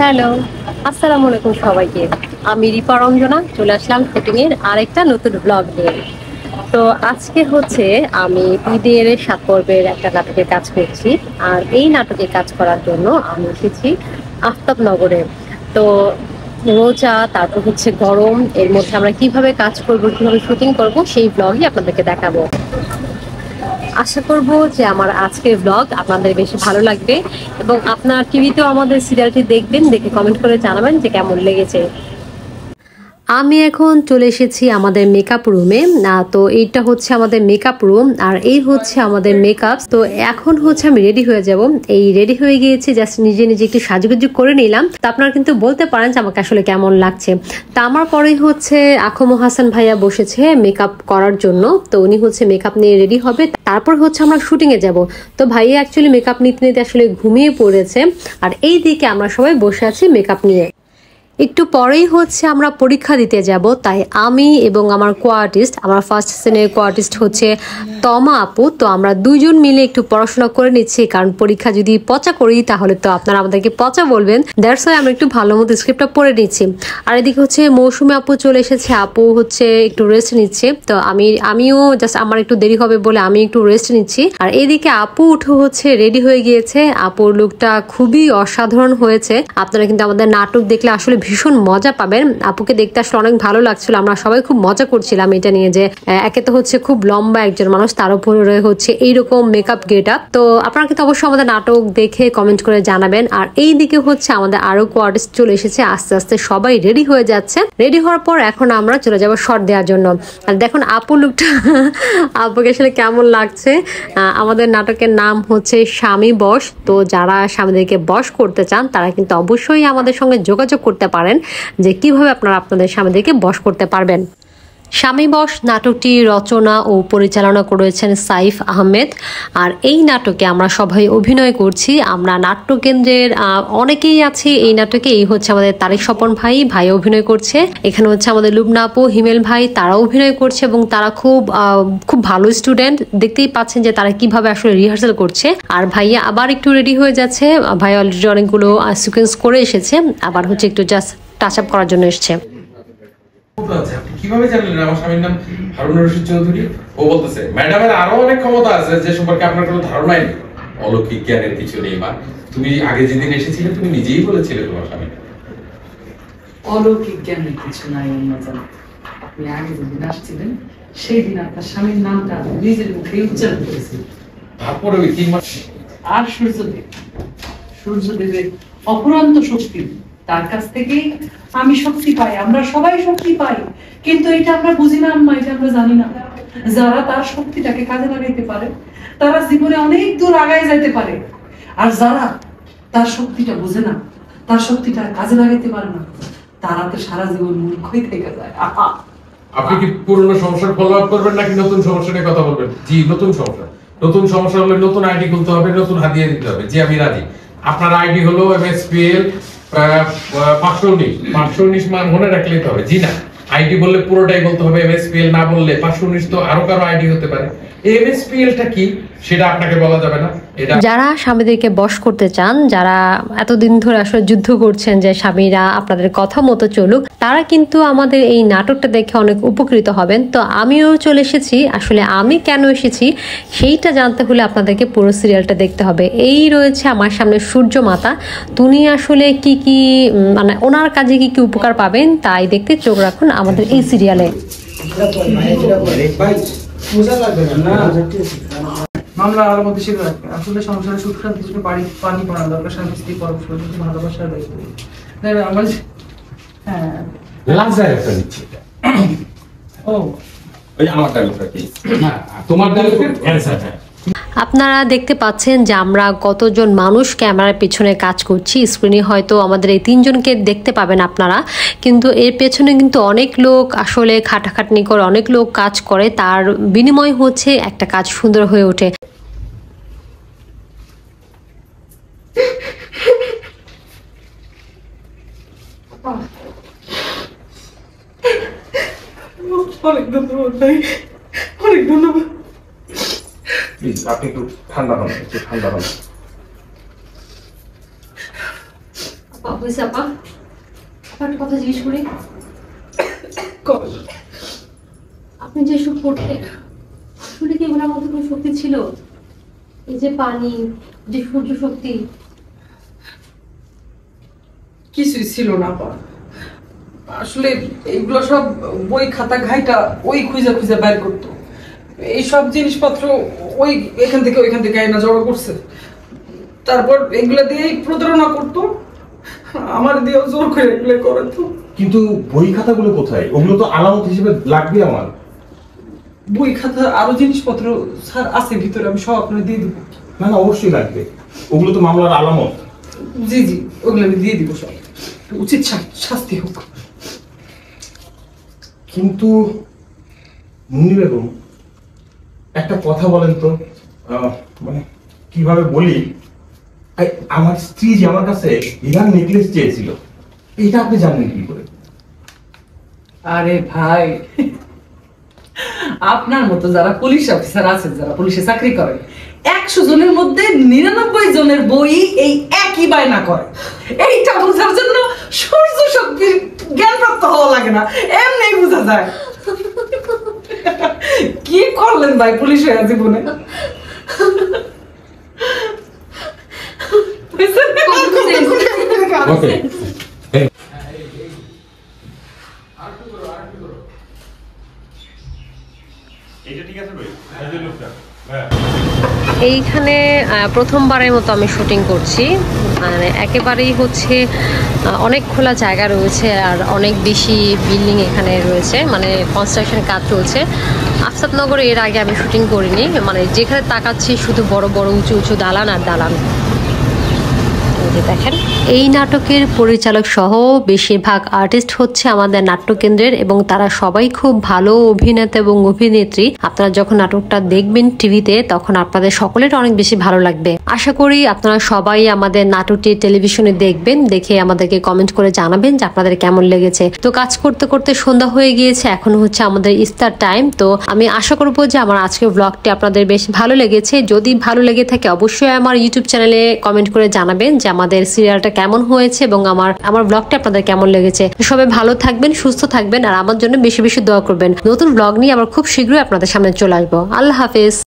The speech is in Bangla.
হ্যালো, আসসালামু আলাইকুম সবাইকে। আমি রিপা রঞ্জনা চলে আসলাম শুটিং এর আরেকটা নতুন ব্লগ নিয়ে। তো আজকে হচ্ছে আমি ঈদের 7 পর্বের একটা নাটকের কাজ করছি। আর এই নাটকে কাজ করার জন্য আমি এসেছি আফতাবনগরে। তো রোজা, তারপর হচ্ছে গরম, এর মধ্যে আমরা কিভাবে কাজ করব, কিভাবে শুটিং করব সেই ব্লগই আপনাদেরকে দেখাবো। আশা করব যে আমার আজকের ব্লগ আপনাদের বেশি ভালো লাগবে এবং আপনার টিভিতেও আমাদের সিরিয়ালটি দেখবেন, দেখে কমেন্ট করে জানাবেন যে কেমন লেগেছে। আমি এখন চলে এসেছি আমাদের মেকআপ রুমে। তো এইটা হচ্ছে আমাদের মেকআপ রুম আর এই হচ্ছে আমাদের মেকআপ। তো এখন হচ্ছে আমি রেডি হয়ে যাব। এই রেডি হয়ে গিয়েছি, জাস্ট নিজে নিজে একটু সাজুগুজু করে নিলাম। তো আপনারা কিন্তু বলতে পারেন যে আমাকে আসলে কেমন লাগছে। তা আমার পরেই হচ্ছে আখম হাসান ভাইয়া বসেছে মেকআপ করার জন্য। তো উনি হচ্ছে মেকআপ নিয়ে রেডি হবে, তারপর হচ্ছে আমরা শুটিং এ যাব। তো ভাইয়া অ্যাকচুয়ালি মেকআপ নিতে নিতে আসলে ঘুমিয়ে পড়েছে আর এই দিকে আমরা সবাই বসে আছি মেকআপ নিয়ে। একটু পরেই হচ্ছে আমরা পরীক্ষা দিতে যাব, তাই আমি এবং আমার কোয়ার্টিস্ট, আমার ফার্স্ট সিনের কোয়ার্টিস্ট হচ্ছে তমা আপু, তো আমরা দুইজন মিলে একটু পড়াশোনা করে নিচ্ছি, কারণ পরীক্ষা যদি পচা করি তাহলে তো আপনারা আমাদেরকে পচা বলবেন। দ্যাটস ওয়াই আমরা একটু ভালো মতো স্ক্রিপ্টটা পড়ে নিচ্ছি। আর এদিকে হচ্ছে মৌসুমী আপু চলে এসেছে, আপু হচ্ছে একটু রেস্ট নিচ্ছে। তো আমিও জাস্ট আমার একটু দেরি হবে বলে আমি একটু রেস্ট নিচ্ছি। আর এদিকে আপু উঠে হচ্ছে রেডি হয়ে গিয়েছে। আপুর লুকটা খুবই অসাধারণ হয়েছে। আপনারা কিন্তু আমাদের নাটক দেখলে আসলে ভীষণ মজা পাবেন। আপুকে দেখতে আসলে অনেক ভালো লাগছিল, আমরা সবাই খুব মজা করছিলাম এটা নিয়ে যে একে তো হচ্ছে খুব লম্বা একজন মানুষ, তার উপরে হচ্ছে এইরকম মেকআপ গেট আপ। তো আপনারা কিন্তু অবশ্যই আমাদের নাটক দেখে কমেন্ট করে জানাবেন। আর এই দিকে হচ্ছে আমাদের আরো কোয়ার্টিস্ট চলে এসেছে, আস্তে আস্তে সবাই রেডি হয়ে যাচ্ছে। রেডি হওয়ার পর এখন আমরা চলে যাবো শর্ট দেওয়ার জন্য। আর দেখুন আপু লুকটা আপুকে আসলে কেমন লাগছে। আমাদের নাটকের নাম হচ্ছে স্বামী বশ। তো যারা স্বামীদেরকে বশ করতে চান তারা কিন্তু অবশ্যই আমাদের সঙ্গে যোগাযোগ করতে পারেন যে কিভাবে আপনারা আপনাদের স্বামীদেরকে বশ করতে পারবেন। স্বামী বশ নাটকটি রচনা ও পরিচালনা করেছেন সাইফ আহমেদ। আর এই নাটকে আমরা সবাই অভিনয় করছি। আমরা নাট্যকেন্দ্রের অনেকেই আছি এই নাটকে। এই হচ্ছে আমাদের তারেক স্বপন ভাই অভিনয় করছে। এখানে হচ্ছে আমাদের লুবনা আপু, হিমেল ভাই, তারাও অভিনয় করছে এবং তারা খুব ভালো স্টুডেন্ট। দেখতেই পাচ্ছেন যে তারা কিভাবে আসলে রিহার্সাল করছে। আর ভাইয়া আবার একটু রেডি হয়ে যাচ্ছে। ভাই অলরেডি অনেকগুলো সিকোয়েন্স করে এসেছে, আবার হচ্ছে একটু জাস্ট টাচ আপ করার জন্য এসছে। আপনি কিভাবে জানলেন আমার স্বামীর নাম হারুন রশিদ চৌধুরী? ও বলতেছে ম্যাডামের আরো অনেক ক্ষমতা আছে যে সম্পর্কে আপনার কোনো ধারণাই নেই। অলৌকিক জ্ঞানের কিছু নেই মা। তুমি আগে যেদিন এসেছিলে তুমি নিজেই বলেছিলে তোমার স্বামী। অলৌকিক জ্ঞানের কিছু নাই অন্যজন। আপনি আগে যেদিন আসছিলেন সেই দিন আপনার স্বামীর নামটা নিজের মুখে উচ্চারণ করেছিলেন। তারপরে ওই 3 মাস আর সূর্যদেবের অপরন্ত শক্তি, তার কাছ থেকেই আমি শক্তি পাই, আমরা সবাই শক্তি পাই। কিন্তু এটা আমরা বুঝি না আম্মা, এটা আমরা জানি না। যারা তার শক্তিটাকে কাজে লাগাইতে পারে তারা জীবনে অনেক দূর আগায় যাইতে পারে, আর যারা তার শক্তিটা বুঝে না, তার শক্তিটা কাজে লাগাইতে পারে না, তারা তো সারা জীবন মূর্খই থেকে যায়। আপনি কি পুরনো সমস্যার ফলো আপ করবেন নাকি নতুন সমস্যা নিয়ে কথা বলবেন? জি, নতুন সমস্যা হলে নতুন আইডি খুলতে হবে, নতুন হাদিয়া দিতে হবে। জি আমি রাজি। আপনার আইডি হলো MSPL 519 মান মনে রাখলেই হবে। জি না, আইডি বললে পুরোটাই বলতে হবে, MSPL না বললে 519 তো আরো কারো আইডি হতে পারে। MSPLটা কি সেটা আপনাকে বলা যাবে না। যারা স্বামীদেরকে বশ করতে চান, যারা এতদিন ধরে আসলে যুদ্ধ করছেন যে স্বামীরা আপনাদের কথা মতো চলুক, তারা কিন্তু আমাদের এই নাটকটা দেখে অনেক উপকৃত হবেন। তো আমিও চলে এসেছি। আসলে আমি কেন এসেছি সেইটা জানতে হলে আপনাদেরকে পুরো সিরিয়ালটা দেখতে হবে। এই রয়েছে আমার সামনে সূর্য মাতা, তিনি আসলে কি কি মানে ওনার কাজে কি কি উপকার পাবেন তাই দেখতে চোখ রাখুন আমাদের এই সিরিয়ালে। মামলা আর মধ্যে ছিল আসলে সংসারে সুখ শান্তি ছিল, বাড়ি পানি পড়া দরকার, স্বামী স্ত্রী পরস্পর ভালোবাসা রয়েছে। আমার হ্যাঁ লাজায় একটা নিচ্ছে। ও ওই আমার ডায়লগটা কি? হ্যাঁ তোমার ডায়লগের অ্যানসার। আপনারা দেখতে পাচ্ছেন যে আমরা কতজন মানুষ ক্যামেরার পেছনে কাজ করছি। স্ক্রিনে হয়তো আমাদের এই 3 জনকে দেখতে পাবেন আপনারা, কিন্তু এর পেছনে কিন্তু অনেক লোক আসলে খাটাখাটনি করে, অনেক লোক কাজ করে, তার বিনিময় হচ্ছে একটা কাজ সুন্দর হয়ে ওঠে। অনেক ধন্যবাদ ভাই, অনেক ধন্যবাদ। প্লিজ আপনি একটু ঠান্ডা হন। হয়েছে আপা? আপা একটা কথা জিজ্ঞেস করি, আপনি যে সব করতেন আসলে কি এগুলোর মধ্যে কোনো শক্তি ছিল? এই যে পানি, যে সূর্য শক্তি, কিছুই ছিল না আপা। আসলে এইগুলো সব বই খাতা ঘাইটা ওই খুঁজে খুঁজে বাইর করতো। এই সব জিনিসপত্র ওই এখান থেকে ওইখান থেকে আইনা জড়ো করছে, তারপর এগুলা দিয়েই প্রতারণা করতো, আমার দিয়েও জোর করে এগুলো করে তো। কিন্তু বই খাতাগুলো কোথায়? ওগুলো তো আলামত হিসেবে লাগবে আমার। বই খাতা আরো জিনিসপত্র স্যার আছে ভিতরে, আমি সব আপনার দিয়ে দিব। না না, অবশ্যই লাগবে, ওগুলো তো মামলার আলামত। জি জি, ওগুলো আমি দিয়ে দিব সব, উচিত শাস্তি হোক। কিন্তু মুন্নি বেগম, একটা কথা বলেন তো, মানে কিভাবে বলি, আমার স্ত্রী যে আমার কাছে হিরার নেকলেস চেয়েছিল, এটা আপনি জানেন কি করে? আরে ভাই, আপনার মতো যারা পুলিশ অফিসার আছেন, যারা পুলিশে চাকরি করেন, 100 জনের মধ্যে 99 জনের বই এই একই বায়না করে। এইটা বোঝার জন্য সূর্য শক্তির জ্ঞান প্রাপ্ত হওয়া লাগে না, এমনি বোঝা যায়। কি করলেন ভাই পুলিশ হয়ে জীবনে? ওকে এটা ঠিক আছে ভাই, এই যে লোকটা। হ্যাঁ, এইখানে প্রথমবারের মতো আমি শুটিং করছি। মানে একেবারেই হচ্ছে অনেক খোলা জায়গা রয়েছে আর অনেক বেশি বিল্ডিং এখানে রয়েছে, মানে কনস্ট্রাকশন কাজ চলছে। আফসাদনগরে এর আগে আমি শুটিং করিনি, মানে যেখানে তাকাচ্ছি শুধু বড় বড় উঁচু উঁচু দালান আর দালান। দেখেন, এই নাটকের পরিচালক সহ বেশিরভাগ আর্টিস্ট হচ্ছে আমাদের নাট্যকেন্দ্রের এবং তারা সবাই খুব ভালো অভিনেতা এবং অভিনেত্রী। আপনারা যখন নাটকটা দেখবেন টিভিতে তখন আপনাদের সকলের অনেক বেশি ভালো লাগবে। আশা করি আপনারা সবাই আমাদের নাটকটি টেলিভিশনে দেখবেন, দেখে আমাদেরকে কমেন্ট করে জানাবেন যে আপনাদের কেমন লেগেছে। তো কাজ করতে করতে সন্ধ্যা হয়ে গিয়েছে, এখন হচ্ছে আমাদের ইফতার টাইম। তো আমি আশা করব যে আমার আজকের ব্লগটি আপনাদের বেশ ভালো লেগেছে। যদি ভালো লেগে থাকে অবশ্যই আমার ইউটিউব চ্যানেলে কমেন্ট করে জানাবেন যে আমাদের সিরিয়ালটা কেমন হয়েছে এবং আমার ব্লগটা আপনাদের কেমন লেগেছে। সবাই ভালো থাকবেন, সুস্থ থাকবেন আর আমার জন্য বেশি বেশি দোয়া করবেন। নতুন ব্লগ নিয়ে আবার খুব শীঘ্রই আপনাদের সামনে চলে আসবো। আল্লাহ হাফেজ।